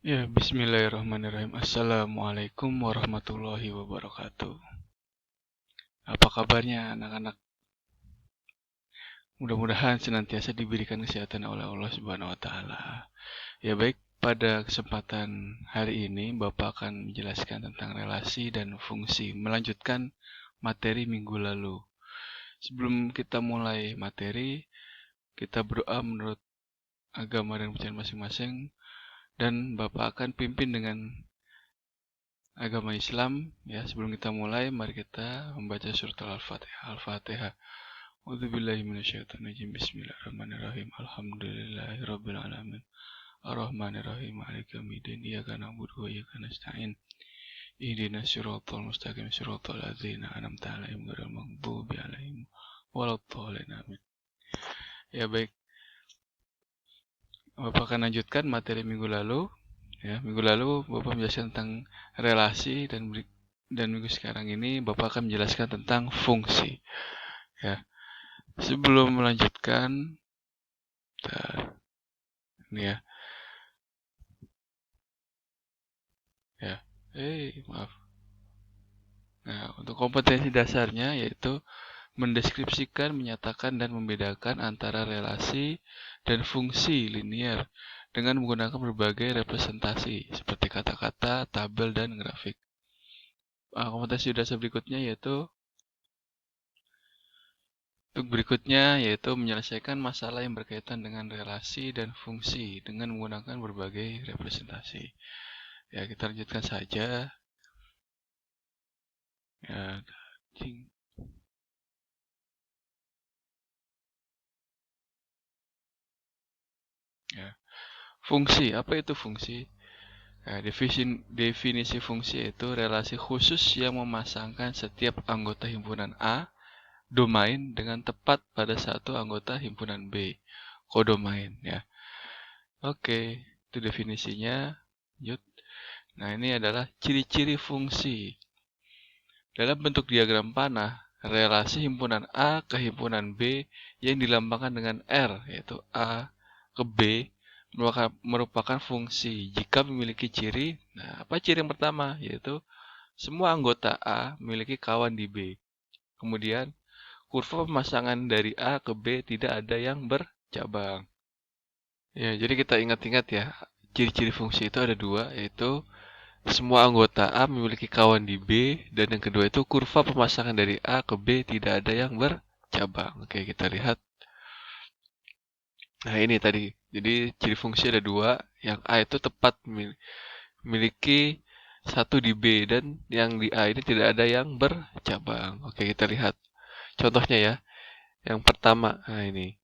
Ya, bismillahirrahmanirrahim. Assalamualaikum warahmatullahi wabarakatuh. Apa kabarnya anak-anak? Mudah-mudahan senantiasa diberikan kesehatan oleh Allah Subhanahu wa taala. Ya baik, pada kesempatan hari ini Bapak akan menjelaskan tentang relasi dan fungsi, melanjutkan materi minggu lalu. Sebelum kita mulai materi, kita berdoa menurut agama dan kepercayaan masing-masing dan Bapak akan pimpin dengan agama Islam. Ya, sebelum kita mulai, mari kita membaca surat Al-Fatihah. Al-Fatihah. A'udzubillahi minasyaitonirrajim. Bismillahirrahmanirrahim. Alhamdulillahirabbil alamin. Arrahmanirrahim. Maliki yaumiddin. Iyyaka na'budu wa iyyaka nasta'in. Ihdinas siratal mustaqim. Siratal ladzina an'amta 'alaihim ghairil maghdubi 'alaihim waladdallin. Amin. Ya baik, Bapak akan lanjutkan materi minggu lalu. Ya, minggu lalu Bapak menjelaskan tentang relasi dan minggu sekarang ini Bapak akan menjelaskan tentang fungsi. Ya, sebelum melanjutkan, ini ya, ya, maaf. Nah, untuk kompetensi dasarnya yaitu mendeskripsikan, menyatakan, dan membedakan antara relasi dan fungsi linier dengan menggunakan berbagai representasi seperti kata-kata, tabel, dan grafik. Kompetensi dasar berikutnya yaitu menyelesaikan masalah yang berkaitan dengan relasi dan fungsi dengan menggunakan berbagai representasi. Ya, kita lanjutkan saja. Ya, ya. Fungsi, apa itu fungsi? Nah, definisi fungsi itu relasi khusus yang memasangkan setiap anggota himpunan A, domain, dengan tepat pada satu anggota himpunan B, kodomain. Ya. Oke, itu definisinya. Lanjut. Nah, ini adalah ciri-ciri fungsi. Dalam bentuk diagram panah, relasi himpunan A ke himpunan B yang dilambangkan dengan R, yaitu A ke B, merupakan fungsi jika memiliki ciri. Nah, apa ciri yang pertama? Yaitu semua anggota A memiliki kawan di B. Kemudian, kurva pemasangan dari A ke B tidak ada yang bercabang. Ya, jadi kita ingat-ingat ya, ciri-ciri fungsi itu ada dua, yaitu semua anggota A memiliki kawan di B, dan yang kedua itu kurva pemasangan dari A ke B tidak ada yang bercabang. Oke, kita lihat. Nah, ini tadi. Jadi, ciri fungsi ada dua. Yang A itu tepat memiliki satu di B, dan yang di A ini tidak ada yang bercabang. Oke, kita lihat. Contohnya ya. Yang pertama, nah ini.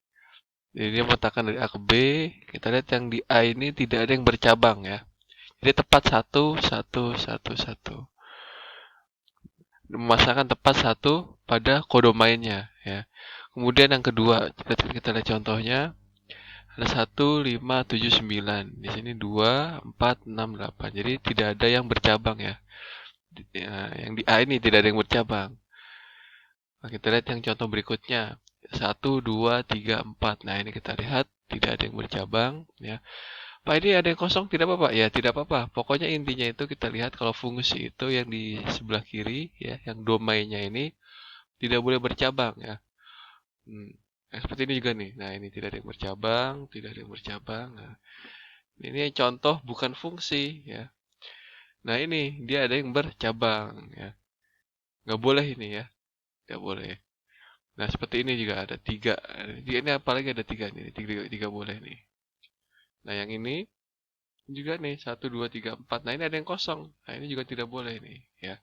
Jadi dia meletakkan dari A ke B. Kita lihat yang di A ini tidak ada yang bercabang ya. Jadi tepat satu, satu, satu, satu. Memasangkan tepat satu pada kodomainnya ya. Kemudian yang kedua, kita lihat contohnya. Ada 1, 5, 7, 9. Di sini 2, 4, 6, 8. Jadi tidak ada yang bercabang ya. Yang di A ini tidak ada yang bercabang. Nah, kita lihat yang contoh berikutnya. 1, 2, 3, 4. Nah, ini kita lihat tidak ada yang bercabang ya. Pak, ini ada yang kosong, tidak apa-apa? Ya, tidak apa-apa. Pokoknya intinya itu kita lihat kalau fungsi itu yang di sebelah kiri ya, yang domainnya ini tidak boleh bercabang ya. Nah, seperti ini juga nih. Nah, ini tidak ada yang bercabang, tidak ada yang bercabang. Nah, ini contoh bukan fungsi ya. Nah, ini dia ada yang bercabang ya. Nggak boleh ini ya. Nggak boleh. Nah, seperti ini juga ada tiga. Ini apalagi ada tiga nih. Tiga boleh nih. Nah, yang ini juga nih. 1, 2, 3, 4. Nah, ini ada yang kosong. Nah, ini juga tidak boleh nih ya.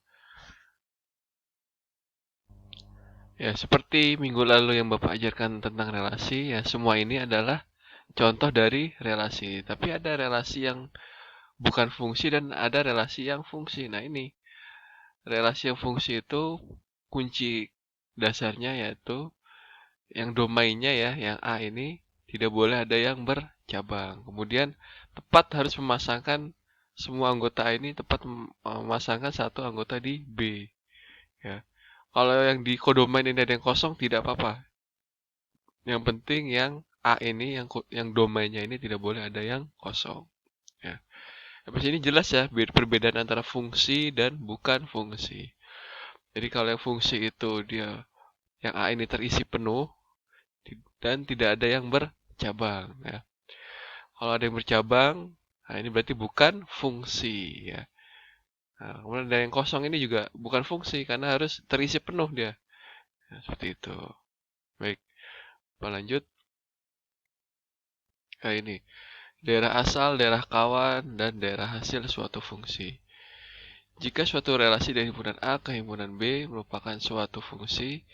Ya, seperti minggu lalu yang Bapak ajarkan tentang relasi, ya semua ini adalah contoh dari relasi. Tapi ada relasi yang bukan fungsi dan ada relasi yang fungsi. Nah, ini relasi yang fungsi itu kunci dasarnya yaitu yang domainnya ya, yang A ini tidak boleh ada yang bercabang. Kemudian tepat harus memasangkan semua anggota A ini tepat memasangkan satu anggota di B. Ya. Kalau yang di kodomain ini ada yang kosong tidak apa-apa. Yang penting yang A ini yang domainnya ini tidak boleh ada yang kosong. Ya. Sampai sini jelas ya perbedaan antara fungsi dan bukan fungsi. Jadi kalau yang fungsi itu dia yang A ini terisi penuh dan tidak ada yang bercabang ya. Kalau ada yang bercabang, nah ini berarti bukan fungsi ya. Nah, kemudian ada yang kosong ini juga bukan fungsi karena harus terisi penuh dia. Nah, seperti itu. Baik, kita lanjut. Nah, ini daerah asal, daerah kawan, dan daerah hasil suatu fungsi. Jika suatu relasi dari himpunan A ke himpunan B merupakan suatu fungsi,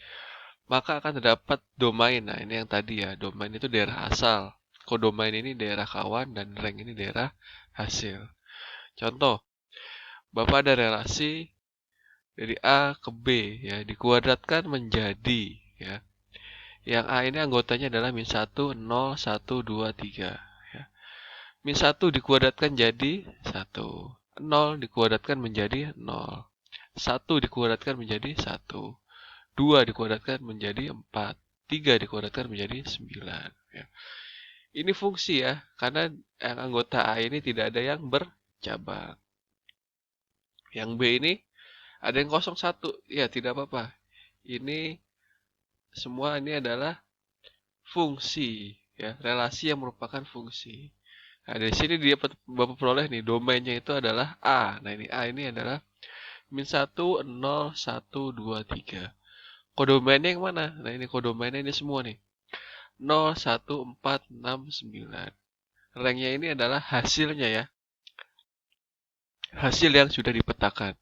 maka akan terdapat domain. Nah, ini yang tadi ya, domain itu daerah asal. Kodomain ini daerah kawan dan rank ini daerah hasil. Contoh, Bapak ada relasi dari A ke B ya, dikuadratkan menjadi ya. Yang A ini anggotanya adalah min 1, 0, 1, 2, 3 ya. Min 1 dikuadratkan jadi 1. 0 dikuadratkan menjadi 0. 1 dikuadratkan menjadi 1. 2 dikuadratkan menjadi 4. 3 dikuadratkan menjadi 9 ya. Ini fungsi ya, karena yang anggota A ini tidak ada yang bercabang. Yang B ini ada yang 01, ya tidak apa-apa. Ini semua ini adalah fungsi ya, relasi yang merupakan fungsi. Nah, dari sini dia Bapak peroleh nih, domainnya itu adalah A. Nah, ini A ini adalah min 1, 0, 1, 2, 3. Kodomainnya yang mana? Nah, ini kodomainnya ini semua nih. 0, 1, 4, 6, 9. Ranknya ini adalah hasilnya ya. Hasil yang sudah dipetakan.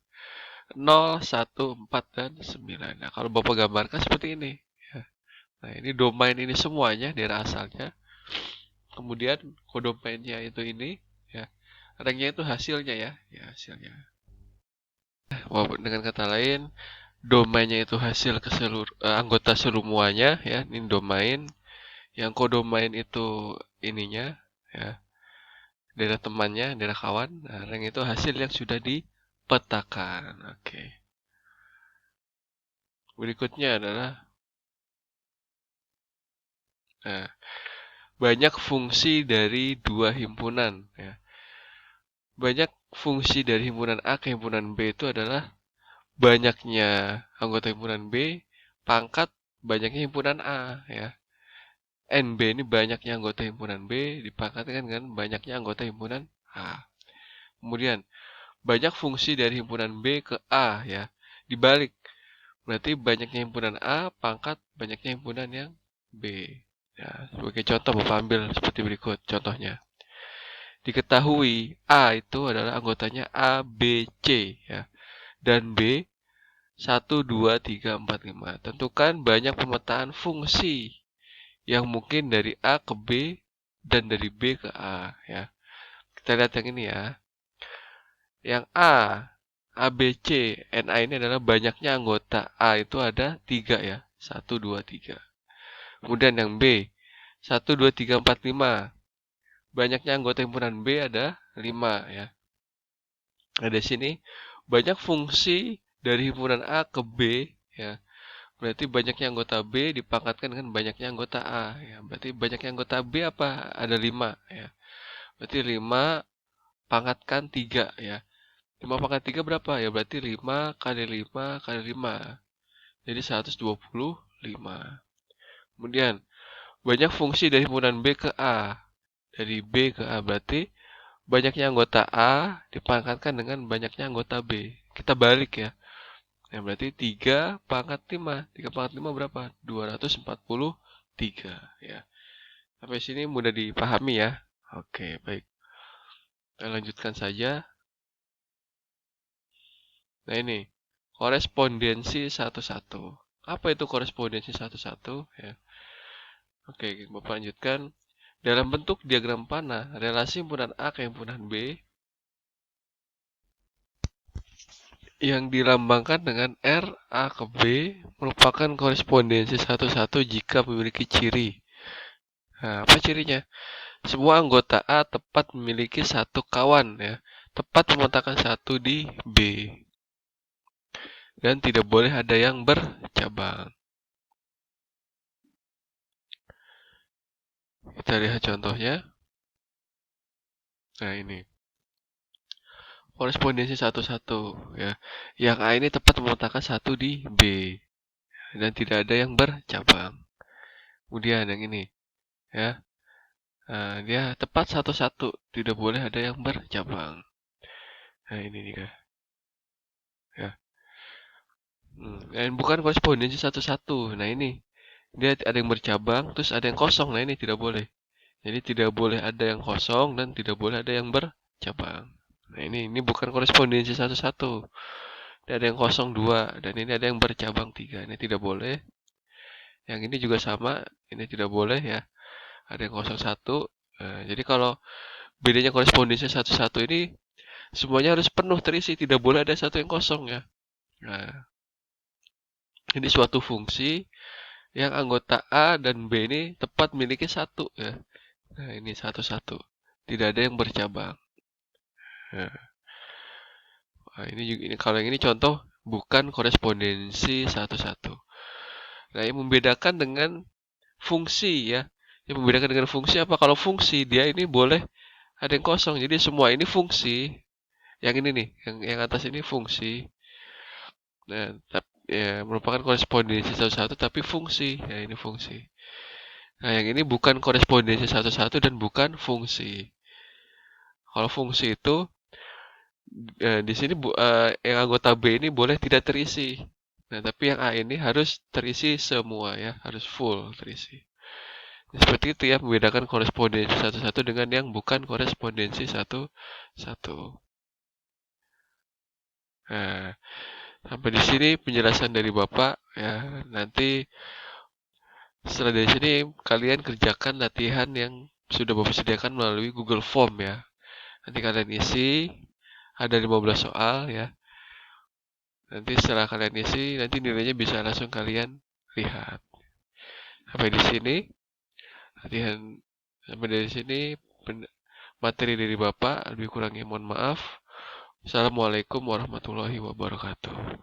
0, 1, 4, dan 9. Nah, kalau Bapak gambarkan seperti ini. Ya. Nah, ini domain ini semuanya, daerah asalnya. Kemudian kodomainnya itu ini. Ya. Ranknya itu hasilnya ya. Ya, hasilnya. Dengan kata lain, domainnya itu hasil anggota semuanya ya. Ini domain. Yang kodomain itu ininya ya. Daerah temannya, daerah kawan. Nah, rank itu hasil yang sudah dipetakan. Oke. Berikutnya adalah nah, banyak fungsi dari dua himpunan ya. Banyak fungsi dari himpunan A ke himpunan B itu adalah banyaknya anggota himpunan B pangkat banyaknya himpunan A ya. NB ini banyaknya anggota himpunan B dipangkatkan dengan banyaknya anggota himpunan A. Kemudian banyak fungsi dari himpunan B ke A ya. Dibalik. Berarti banyaknya himpunan A pangkat banyaknya himpunan yang B. Ya, sebagai contoh Bapak ambil seperti berikut contohnya. Diketahui A itu adalah anggotanya A, B, C ya. Dan B 1, 2, 3, 4, 5. Tentukan banyak pemetaan fungsi yang mungkin dari A ke B dan dari B ke A ya. Kita lihat yang ini ya. Yang A, B, C, NA ini adalah banyaknya anggota A itu ada 3 ya. 1, 2, 3. Kemudian yang B 1, 2, 3, 4, 5. Banyaknya anggota himpunan B ada 5 ya. Nah, di sini banyak fungsi dari himpunan A ke B ya. Berarti banyaknya anggota B dipangkatkan dengan banyaknya anggota A ya. Berarti banyaknya anggota B apa? Ada 5 ya. Berarti 5 pangkatkan 3 ya. 5 pangkat 3 berapa? Ya berarti 5 kali 5 kali 5. Jadi 125. Kemudian banyak fungsi dari himpunan B ke A. Dari B ke A berarti banyaknya anggota A dipangkatkan dengan banyaknya anggota B. Kita balik ya. Ya berarti 3 pangkat 5. 3 pangkat 5 berapa? 243 ya. Sampai sini mudah dipahami ya. Oke, baik. Kita lanjutkan saja. Nah ini, korespondensi satu-satu. Apa itu korespondensi satu-satu? Ya. Oke, Bapak lanjutkan. Dalam bentuk diagram panah, relasi himpunan A ke himpunan B yang dilambangkan dengan R, A ke B merupakan korespondensi satu-satu jika memiliki ciri. Nah, apa cirinya? Semua anggota A tepat memiliki satu kawan ya, tepat memetakan satu di B. Dan tidak boleh ada yang bercabang. Kita lihat contohnya. Nah ini. korespondensi satu-satu ya. Yang A ini tepat meletakkan satu di B dan tidak ada yang bercabang. Kemudian yang ini ya, dia tepat satu-satu, tidak boleh ada yang bercabang. Nah ini dia ya. Dan bukan korespondensi satu-satu. Nah ini dia ada yang bercabang, terus ada yang kosong. Nah ini tidak boleh. Jadi tidak boleh ada yang kosong dan tidak boleh ada yang bercabang. Nah ini bukan korespondensi satu-satu. Ini ada yang kosong dua dan ini ada yang bercabang tiga. Ini tidak boleh. Yang ini juga sama. Ini tidak boleh ya. Ada yang kosong satu. Jadi kalau bedanya korespondensi satu-satu ini semuanya harus penuh terisi. Tidak boleh ada satu yang kosong ya. Nah, ini suatu fungsi yang anggota A dan B ini tepat memiliki satu ya. Nah ini satu-satu. Tidak ada yang bercabang. Nah, ini kalau yang ini contoh bukan korespondensi satu-satu. Nah, yang membedakan dengan fungsi ya. Yang membedakan dengan fungsi apa? Kalau fungsi dia ini boleh ada yang kosong. Jadi semua ini fungsi. Yang ini nih, yang atas ini fungsi. Nah, ya, merupakan korespondensi satu-satu tapi fungsi. Ya, ini fungsi. Nah, yang ini bukan korespondensi satu-satu dan bukan fungsi. Kalau fungsi itu di sini yang anggota B ini boleh tidak terisi. Nah, tapi yang A ini harus terisi semua ya, harus full terisi. Nah, seperti itu ya, membedakan korespondensi satu-satu dengan yang bukan korespondensi satu-satu. Nah, sampai di sini penjelasan dari Bapak ya. Nanti setelah dari sini kalian kerjakan latihan yang sudah Bapak sediakan melalui Google Form ya. Nanti kalian isi, ada 15 soal ya. Nanti setelah kalian isi, nanti nilainya bisa langsung kalian lihat. Sampai di sini, latihan sampai dari sini materi dari Bapak, lebih kurangnya mohon maaf. Assalamualaikum warahmatullahi wabarakatuh.